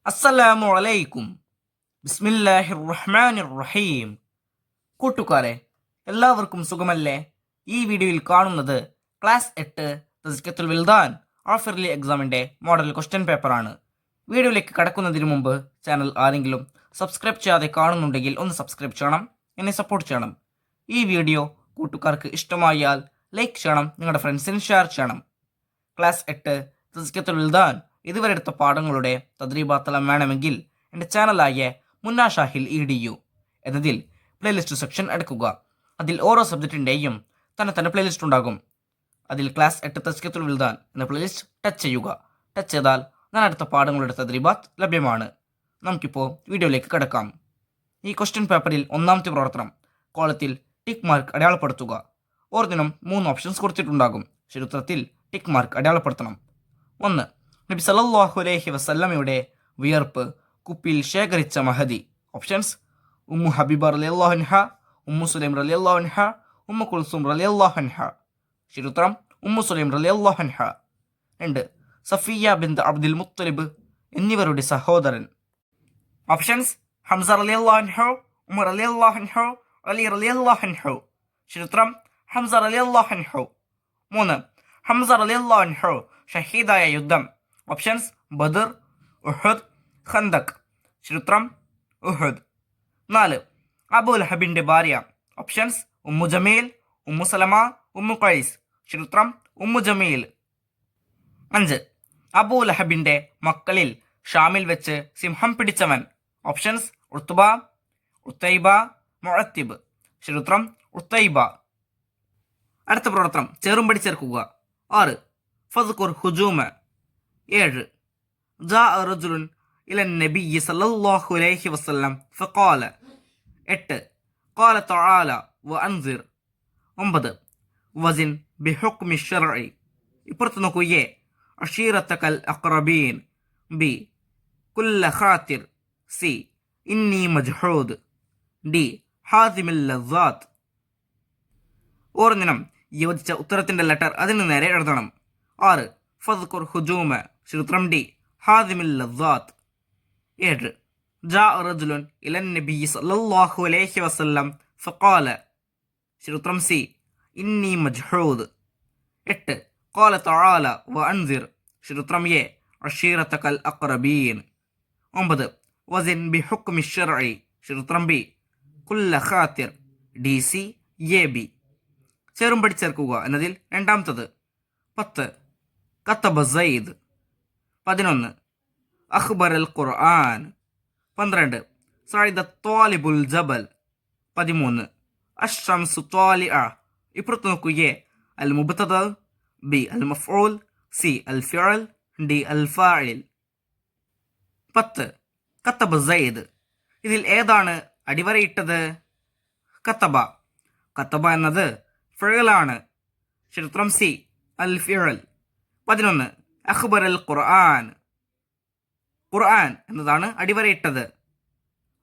അസ്സലാമു അലൈക്കും. ബിസ്മില്ലാഹിർ റഹ്മാനിർ റഹീം. കൂട്ടുകാരെ, എല്ലാവർക്കും സുഖമല്ലേ? ഈ വീഡിയോയിൽ കാണുന്നത് ക്ലാസ് 8 തസ്കിയത്തുൽ വിൽദാൻ ആഫിർലി എക്സാമിൻ്റെ മോഡൽ ക്വസ്റ്റ്യൻ പേപ്പറാണ്. വീഡിയോയിലേക്ക് കടക്കുന്നതിന് മുമ്പ് ചാനൽ ആരെങ്കിലും സബ്സ്ക്രൈബ് ചെയ്യാതെ കാണുന്നുണ്ടെങ്കിൽ ഒന്ന് സബ്സ്ക്രൈബ് ചെയ്യണം, എന്നെ സപ്പോർട്ട് ചെയ്യണം. ഈ വീഡിയോ കൂട്ടുകാർക്ക് ഇഷ്ടമായാൽ ലൈക്ക് ചെയ്യണം, നിങ്ങളുടെ ഫ്രണ്ട്സിന് ഷെയർ ചെയ്യണം. ക്ലാസ് 8 തസ്കിയത്തുൽ വിൽദാൻ ഇതുവരെ എടുത്ത പാഠങ്ങളുടെ തദ്രീബാത്തലം വേണമെങ്കിൽ എൻ്റെ ചാനലായ മുന്നാ ഷാഹിൽ EDU എന്നതിൽ പ്ലേലിസ്റ്റ് സെക്ഷൻ എടുക്കുക. അതിൽ ഓരോ സബ്ജക്റ്റിൻ്റെയും തന്നെ പ്ലേലിസ്റ്റ് ഉണ്ടാകും. അതിൽ ക്ലാസ് 8 തസ്കിയത്തുൽ വിൽദാൻ എന്ന പ്ലേലിസ്റ്റ് ടച്ച് ചെയ്യുക. ടച്ച് ചെയ്താൽ ഞാൻ അടുത്ത പാഠങ്ങളുടെ തദ്രീബാത്ത് ലഭ്യമാണ്. നമുക്കിപ്പോൾ വീഡിയോയിലേക്ക് കിടക്കാം. ഈ ക്വസ്റ്റ്യൻ പേപ്പറിൽ ഒന്നാമത്തെ പ്രവർത്തനം കോളത്തിൽ ടിക്ക് മാർക്ക് അടയാളപ്പെടുത്തുക. ഓരോന്നിനും 3 ഓപ്ഷൻസ് കൊടുത്തിട്ടുണ്ടാകും. ചരിത്രത്തിൽ ടിക്ക് മാർക്ക് അടയാളപ്പെടുത്തണം. 1. നബി സല്ലല്ലാഹു അലൈഹി വസല്ലമയുടെ വിയർപ്പ് കുപ്പിയിൽ ശേഖരിച്ച മഹദി. ഓപ്ഷൻസ്: ഉമ്മു ഹബീബ റളിയല്ലാഹു അൻഹ, ഉമ്മു സുലൈം റളിയല്ലാഹു അൻഹ, ഉമ്മു കുൽസും റളിയല്ലാഹു അൻഹ. ചരിത്രം: ഉമ്മു സുലൈം റളിയല്ലാഹു അൻഹ. 2. സഫിയ ബിൻത് അബ്ദുൽ മുത്തലിബ് എന്നിവരുടെ സഹോദരൻ. ഓപ്ഷൻസ്: ഹംസ റളിയല്ലാഹു അൻഹു, ഉമർ റളിയല്ലാഹു അൻഹു, അലി റളിയല്ലാഹു അൻഹു. ചരിത്രം: ഹംസ റളിയല്ലാഹു അൻഹു. 3. ഹംസ റളിയല്ലാഹു അൻഹു ഷഹീദായ യുദ്ധം. Options: Badr, Uhud, Khandaq. ചരിത്രം: ഉഹദ്. 4. അബൂ ലഹബിന്റെ ഭാര്യ. Options: Umm Jamil, Umm Salama, Umm Qais. ചരിത്രം: ഉമ്മു ജമീൽ. 5. അബൂ ലഹബിന്റെ മക്കളിൽ ഷാമിൽ വെച്ച് സിംഹം പിടിച്ചവൻ. ഓപ്ഷൻസ്: ഉത്ബ, ഉത്തൈബ, മുഅത്തിബ്. ചരിത്രം: ഉത്തൈബ. അടുത്ത പ്രവർത്തനം ചേറുംപടി ചേർക്കുക. 6. ഫദ്കുർ ഹുജൂമ. 7. ജാഅ റജുലുൻ ഇലൻ നബിയ്യി സല്ലല്ലാഹു അലൈഹി വസല്ലം ഫഖാല. 8. ഖാല തആല വഅൻസിർ. 9. വസിൻ ബിഹുക്മി ശർഇ. ഇപ്പുറത്ത് നോക്കൂ. എ അഷീറത്തകൽ അഖ്റബീൻ. ബി കുല്ല ഖാതിർ. സി ഇന്നി മജ്ഹൂദ്. ഡി ഹാസിമിൽ ലസ്സാത്ത്. ഓരോന്നിനും യോജിച്ച ഉത്തരത്തിന്റെ ലെറ്റർ അതിന് നേരെ എഴുതണം. 6. ഫദ്കുർ ഹുജൂമ. ചരിത്രം ഡി ഹാസിമിൽ ലസ്സാത്ത്. 7. ജാഅ റജുലുൻ ഇലൻ നബിയ്യി സല്ലല്ലാഹു അലൈഹി വസല്ലം ഫഖാല. ചരിത്രം സി ഇന്നി മജ്ഹൂദ്. 8. ഖാല തആല വഅൻസിർ. ചരിത്രം എ അഷീറത്തകൽ അഖ്റബീൻ. 9. വസിൻ ബിഹുക്മി ശർഇ. ചരിത്രം ബി കുല്ല ഖാതിർ. D C A B. ചേറുംപടി ചേർക്കുക എന്നതിൽ രണ്ടാമത്തത്. 10. കത്തബ സയ്ദ്. 11. അഖ്ബർ അൽ ഖുർആൻ. 12. സഅദ ത്വാലിബുൽ ജബൽ. 13. അഷ്ശംസു ത്വാലിഅ. ഇപ്പുറത്ത് നോക്കൂ. എ അൽ മുബ്തദ, ബി അൽ മഫ്ഊൽ, സി അൽ ഫിഅൽ, ഡി അൽ ഫാഇൽ. 10. കത്തബ സയ്ദ്. ഇതിൽ ഏതാണ് അടിവരയിട്ടത്? കത്തബ. കത്തബ എന്നത് ഫിഅലാണ്. ചരിത്രം സി അൽ ഫിഅൽ. 11. അഖ്ബർ അൽ ഖുർആൻ. ഖുർആൻ എന്നതാണ് അടിവരയിട്ടത്.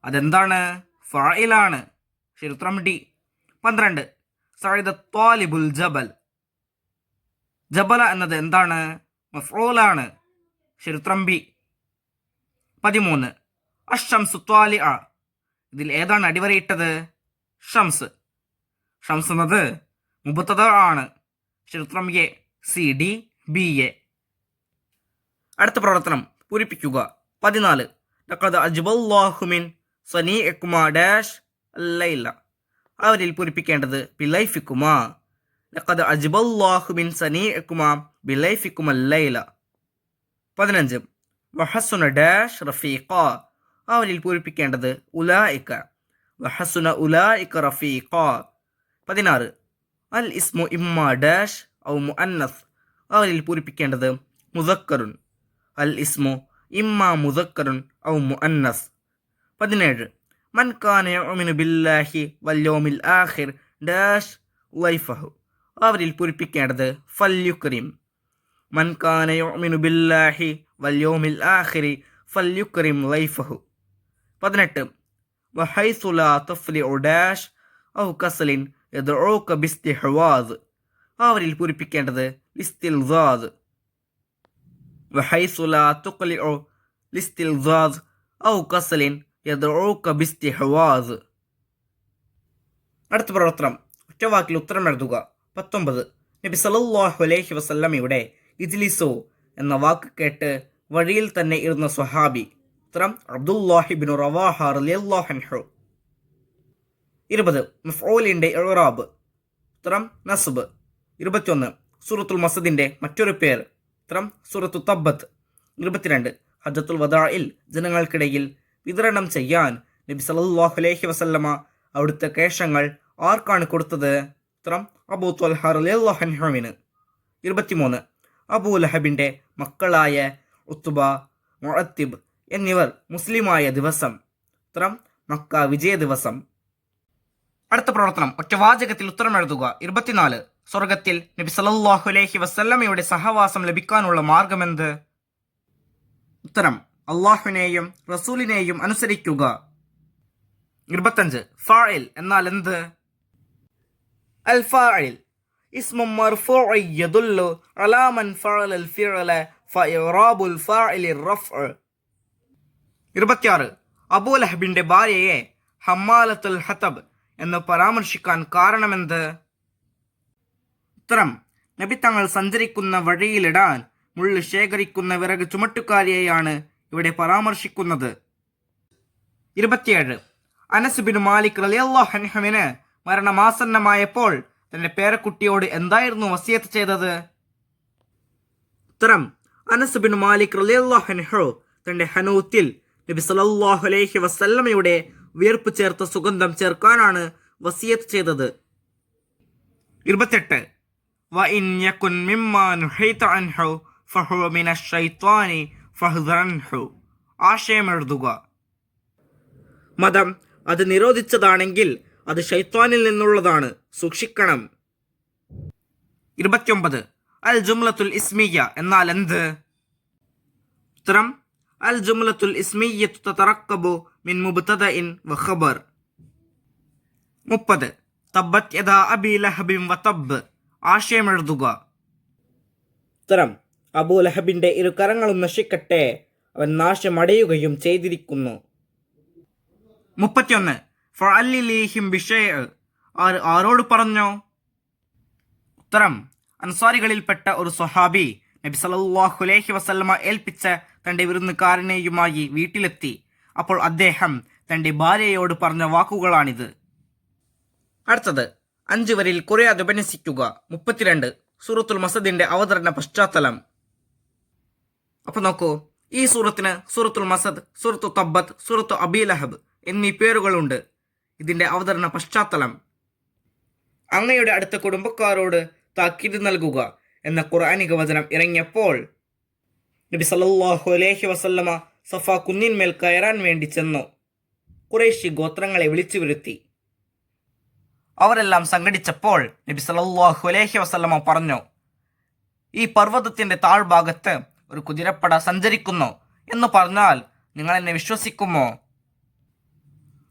അതെന്താണ്? ഫാഇലാണ്. ചരിത്രം ഡി. 12. സഅദ ത്വാലിബുൽ ജബൽ. ജബല എന്നത് എന്താണ്? മഫ്ഊലാണ്. ചരിത്രം ബി. 13. അഷ്ശംസു ത്വാലിഅ. ഇതിൽ ഏതാണ് അടിവരയിട്ടത്? ഷംസ്. ഷംസ് എന്നത് മുബത്തദ ആണ്. ചരിത്രം A, C, D, B, A. അടുത്ത പ്രവർത്തനം പൂരിപ്പിക്കുക. 14. ലഖദ് അജ്ബല്ലാഹു മിൻ സനീഇകുമാ ഡാഷ് അല്ലൈല. അവരിൽ പൂരിപ്പിക്കേണ്ടത് ബിലൈഫിക്കുമാ. ലഖദ് അജ്ബല്ലാഹു മിൻ സനീഇകുമാ ബിലൈഫികുമ അല്ലൈല. 15. വഹസുന ഡാഷ് റഫീഖ. അവരിൽ പൂരിപ്പിക്കേണ്ടത് ഉലായിക. വഹസുന ഉലായിക റഫീഖ. 16. അൽ ഇസ്മു ഇമ്മ ഡാഷ് ഔ മുഅന്നസ്. അവരിൽ പൂരിപ്പിക്കേണ്ടത് മുസക്കറുൻ. അൽ ഇസ്മു ഇമ്മ മുസക്കറുൻ ഔ മുഅന്നസ്. 17. മൻ കാന യുഅ്മിനു ബില്ലാഹി വൽ യൗമിൽ ആഖിർ ഡാഷ് ലൈഫഹു. അവരിൽ പൂരിപ്പിക്കേണ്ടത് ഫൽയുക്രിം. മൻ കാന യുഅ്മിനു ബില്ലാഹി വൽ യൗമിൽ ആഖിരി ഫൽയുക്രിം ലൈഫഹു. 18. വഹൈസു ലാ തഫ്ലിഉ ഡാഷ് ഔ കസ്ലിൻ യദ്ഊക ബിസ്തിഹ്വാസ്. അവരിൽ പൂരിപ്പിക്കേണ്ടത് ഇസ്തിൽസാദ്. വഹൈസു ലാ തുഖ്ലിഉ ലിസ്തിൽസാസ് ഔ കസലിൻ യദ്ഊക ബിസ്തിഹ്വാസ്. അടുത്ത പ്രവർത്തനം ഒറ്റവാക്കിൽ ഉത്തരം എഴുതുക. 19. നബി സല്ലല്ലാഹു അലൈഹി വസല്ലമയുടെ ഇജ്ലിസു എന്ന വാക്ക് കേട്ട് വഴിയിൽ തന്നെ ഇരുന്ന സ്വഹാബി. ഉത്തരം അബ്ദുല്ലാഹി ഇബ്നു റവാഹ റളിയല്ലാഹു അൻഹു. 20. മഫ്ഊലിന്റെ ഇഅ്റാബ്. ഉത്തരം നസ്ബ്. 21. സൂറത്തുൽ മസദിന്റെ മറ്റൊരു പേർ. ഉത്തരം സൂറത്തു തബ്ബത്ത്. 22. ഹജ്ജത്തുൽ വദാഇൽ ജനങ്ങൾക്കിടയിൽ വിതരണം ചെയ്യാൻ നബി സല്ലല്ലാഹു അലൈഹി വസല്ലമ അവിടുത്തെ കേശങ്ങൾ ആർക്കാണ് കൊടുത്തത്? ഉത്തരം അബൂ ത്വൽഹ റളിയല്ലാഹു അൻഹുവിന്. 23. അബൂ ലഹബിന്റെ മക്കളായ ഉത്ബ, മുഅത്തിബ് എന്നിവർ മുസ്ലിമായ ദിവസം. ഉത്തരം മക്ക വിജയ ദിവസം. അടുത്ത പ്രവർത്തനം ഒറ്റവാചകത്തിൽ ഉത്തരം എഴുതുക. 24. സ്വർഗത്തിൽ നബി സല്ലല്ലാഹു അലൈഹി വസല്ലമയുടെ സഹവാസം ലഭിക്കാനുള്ള മാർഗമെന്ത്? ഉത്തരം അള്ളാഹുവിനെയും റസൂലിനെയും അനുസരിക്കുക. 25. ഫാഇൽ എന്നാൽ എന്ത്? അൽ ഫാഇൽ ഇസ്മും മർഫൂഉ യദുല്ലു അലാ മൻ ഫഅലൽ ഫിഅല ഫഇറാബുൽ ഫാഇലി റഫ്ഉ. 26. അബൂ ലഹബിന്റെ ഭാര്യയെ ഹമ്മാലത്തുൽ ഹതബ് എന്ന് പരാമർശിക്കാൻ കാരണമെന്ത്? ഉത്തരം നബി തങ്ങൾ സഞ്ചരിക്കുന്ന വഴിയിലിടാൻ മുള്ള് ശേഖരിക്കുന്ന വിറക് ചുമട്ടുകാരിയെയാണ് ഇവിടെ പരാമർശിക്കുന്നത്. 27. അനസ് ബിൻ മാലിക് റളിയല്ലാഹു അൻഹുവിന് മരണമാസന്നമായപ്പോൾ തന്റെ പേരക്കുട്ടിയോട് എന്തായിരുന്നു വസിയത്ത് ചെയ്തത്? ഉത്തരം അനസ് ബിൻ മാലിക് റളിയല്ലാഹു അൻഹു തന്റെ ഹനൂത്തിൽ നബി സല്ലല്ലാഹു അലൈഹി വസല്ലമയുടെ വിയർപ്പ് ചേർത്ത സുഗന്ധം ചേർക്കാനാണ് വസിയത്ത് ചെയ്തത്. 28. വഇൻ യകുൻ മിമ്മാ നുഹൈത അൻഹു ഫഹുവ മിനശ് ശൈത്വാനി ഫഹ്ദറൻഹു. ആശയം എഴുതുക. മതം അത് നിരോധിച്ചതാണെങ്കിൽ അത് ശൈത്വാനിൽ നിന്നുള്ളതാണ്, സൂക്ഷിക്കണം. 29. അൽ ജുംലത്തുൽ ഇസ്മിയ്യ എന്നാൽ എന്ത്? ഉത്തരം അൽ ജുംലത്തുൽ ഇസ്മിയ്യത്തു തതറക്കബു മിൻ മുബ്തദഇൻ വ ഖബർ. 30. തബ്ബത് യദാ അബീ ലഹബിൻ വ തബ്ബ്. ആശയം എഴുതുക. ഉത്തരം അബൂ ലഹബിന്റെ ഇരു കരങ്ങളും നശിക്കട്ടെ, അവൻ നാശമടയുകയും ചെയ്തിരിക്കുന്നു. 31. ഫഅല്ലിലീഹിം ബിശൈഅ. ആരോട് പറഞ്ഞോ? ഉത്തരം അൻസാരികളിൽപ്പെട്ട ഒരു സ്വഹാബി നബി സല്ലല്ലാഹു അലൈഹി വസല്ലമ ഏൽപ്പിച്ച തന്റെ വിരുന്നുകാരനെയുമായി വീട്ടിലെത്തി. അപ്പോൾ അദ്ദേഹം തന്റെ ഭാര്യയോട് പറഞ്ഞ വാക്കുകളാണിത്. അടുത്തത് 5 വരിയിൽ കുറയാതെ ഉപന്യസിക്കുക. 32. സൂറത്തുൽ മസദിന്റെ അവതരണ പശ്ചാത്തലം. അപ്പൊ നോക്കൂ, ഈ സൂറത്തിന് സൂറത്തുൽ മസദ്, സൂറത്തു തബ്ബത്ത്, സൂറത്തു അബീ ലഹബ് എന്നീ പേരുകളുണ്ട്. ഇതിന്റെ അവതരണ പശ്ചാത്തലം: അങ്ങയുടെ അടുത്ത കുടുംബക്കാരോട് താക്കീത് നൽകുക എന്ന ഖുർആനിക വചനം ഇറങ്ങിയപ്പോൾ നബി സല്ലല്ലാഹു അലൈഹി വസല്ലമ സഫ കുന്നിന്മേൽ കയറാൻ വേണ്ടി ചെന്നു. ഖുറൈശി ഗോത്രങ്ങളെ വിളിച്ചു വരുത്തി. അവരെല്ലാം സംഘടിച്ചപ്പോൾ നബി സല്ലല്ലാഹു അലൈഹി വസല്ലമ പറഞ്ഞു, ഈ പർവ്വതത്തിന്റെ താഴ്ഭാഗത്ത് ഒരു കുതിരപ്പട സഞ്ചരിക്കുന്നു എന്ന് പറഞ്ഞാൽ നിങ്ങൾ എന്നെ വിശ്വസിക്കുമോ?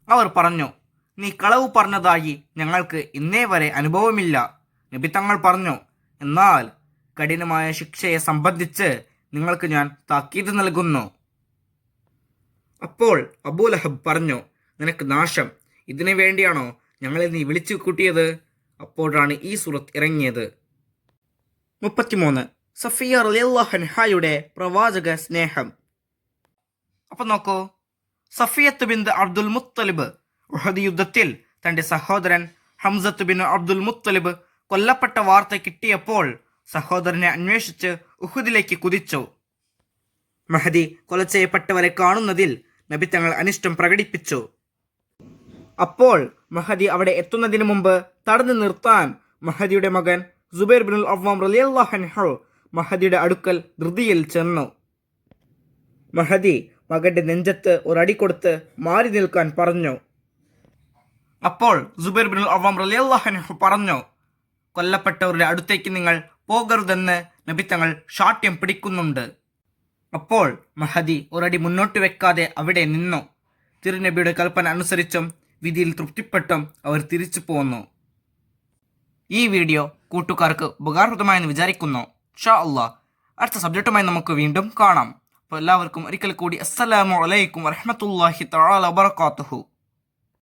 അവർ പറഞ്ഞു, നീ കളവ് പറഞ്ഞതായി ഞങ്ങൾക്ക് ഇന്നേ വരെ അനുഭവമില്ല. നബി തങ്ങൾ പറഞ്ഞു, എന്നാൽ കഠിനമായ ശിക്ഷയെ സംബന്ധിച്ച് നിങ്ങൾക്ക് ഞാൻ താക്കീത് നൽകുന്നു. അപ്പോൾ അബൂ ലഹബ് പറഞ്ഞു, നിനക്ക് നാശം, ഇതിനു വേണ്ടിയാണോ ഞങ്ങളെ നീ വിളിച്ചു കൂട്ടിയത്? അപ്പോഴാണ് ഈ സൂറത്ത് ഇറങ്ങിയത്. 33. സഫിയ റളിയല്ലാഹു അൻഹയുടെ പ്രവാചക സ്നേഹം. അപ്പൊ നോക്കൂ, സഫിയത്ത് ബിൻത് അബ്ദുൽ മുത്തലിബ് ഉഹദ് യുദ്ധത്തിൽ തന്റെ സഹോദരൻ ഹംസത്ത് ബിൻ അബ്ദുൽ മുത്തലിബ് കൊല്ലപ്പെട്ട വാർത്ത കിട്ടിയപ്പോൾ സഹോദരനെ അന്വേഷിച്ച് ഉഹുദിലേക്ക് കുതിച്ചു. മഹദി കൊല ചെയ്യപ്പെട്ടവരെ കാണുന്നതിൽ നബി തങ്ങൾ അനിഷ്ടം പ്രകടിപ്പിച്ചു. അപ്പോൾ മഹദി അവിടെ എത്തുന്നതിന് മുമ്പ് തടഞ്ഞു നിർത്താൻ മഹദിയുടെ മകൻ സുബൈർ ബിനുൽ അവ്വാം റളിയല്ലാഹു അൻഹു മഹദിയുടെ അടുക്കൽ ധൃതിയിൽ ചെന്നു. മഹദി മകന്റെ നെഞ്ചത്ത് ഒരടി കൊടുത്ത് മാറി നിൽക്കാൻ പറഞ്ഞു. അപ്പോൾ സുബൈർ ബിനുൽ അവ്വാം റളിയല്ലാഹു അൻഹു പറഞ്ഞു, കൊല്ലപ്പെട്ടവരുടെ അടുത്തേക്ക് നിങ്ങൾ പോകരുതെന്ന് നബി തങ്ങൾ ശാഠ്യം പിടിക്കുന്നുണ്ട്. അപ്പോൾ മഹദി ഒരടി മുന്നോട്ട് വെക്കാതെ അവിടെ നിന്നു. തിരുനബിയുടെ കൽപ്പന അനുസരിച്ചും വിധിയിൽ തൃപ്തിപ്പെട്ടും അവർ തിരിച്ചു പോന്നു. ഈ വീഡിയോ കൂട്ടുകാർക്ക് ഉപകാരപ്രദമായെന്ന് വിചാരിക്കുന്നു. ഇൻഷാ അല്ലാഹ് അടുത്ത സബ്ജക്റ്റുമായി നമുക്ക് വീണ്ടും കാണാം. അപ്പോൾ എല്ലാവർക്കും ഒരിക്കൽ കൂടി അസ്സലാമു അലൈക്കും വറഹ്മത്തുള്ളാഹി തആല വബറകാതുഹു.